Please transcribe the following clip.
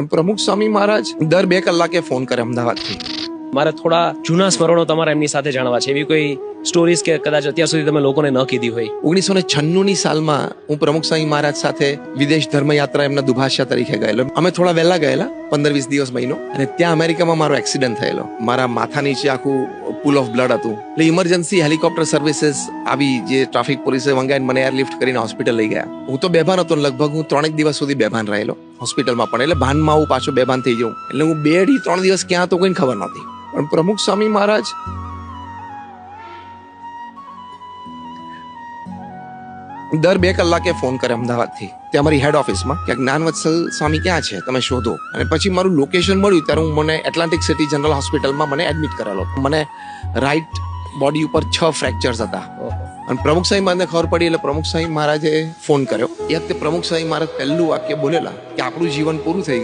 પણ પ્રમુખ સ્વામી મહારાજ દર 2 કલાકે ફોન કરે અમદાવાદથી. મારે થોડા જૂના સ્મરણો તમારા એમની સાથે જાણવા છે. એવી કોઈ સ્ટોરીઝ કે કદાચ અત્યાર સુધી તમે લોકોને ન કીધી હોય. 1996ની સાલમાં હું પ્રમુખ સ્વામી મહારાજ સાથે વિદેશ ધર્મયાત્રા એમના દુભાષા તરીકે ગયેલો. અમે થોડા વહેલા ગયેલા, 15-20 દિવસ મહિનો, અને ત્યાં અમેરિકામાં મારો એક્સિડન્ટ થયેલો. મારા માથા નીચે આખું પુલ ઓફ બ્લડ હતું. એટલે ઇમરજન્સી હેલિકોપ્ટર સર્વિસીસ આવી, જે ટ્રાફિક પોલીસે મંગાવીને મને એરલિફ્ટ કરીને હોસ્પિટલ લઈ ગયા. હું તો બેભાન હતો, લગભગ હું 3 દિવસ સુધી બેભાન રહેલો હોસ્પિટલમાં. પણ એટલે ભાનમાં હું પાછો બેભાન થઈ જાઉં. એટલે હું 2-3 દિવસ ક્યાં હતો કોઈને ખબર નહોતી. પણ પ્રમુખ સ્વામી મહારાજ દર 2 કલાકે ફોન કરે અમદાવાદથી, ત્યાં મારી હેડ ઓફિસમાં, કે જ્ઞાનવત્સલ સ્વામી ક્યાં છે, તમે શોધો. અને પછી મારું લોકેશન મળ્યું ત્યારે મને એટલાન્ટિક સિટી જનરલ હોસ્પિટલમાં મને એડમિટ કરેલો. મને રાઈટ બોડી ઉપર 6 ફ્રેક્ચર્સ હતા. અને પ્રમુખ સ્વામી મહારાજને ખબર પડી એટલે પ્રમુખ સ્વામી મહારાજે ફોન કર્યો. એ વખતે પ્રમુખ સ્વામી મહારાજ પહેલું વાક્ય બોલેલા કે આપણું જીવન પૂરું થઈ ગયું.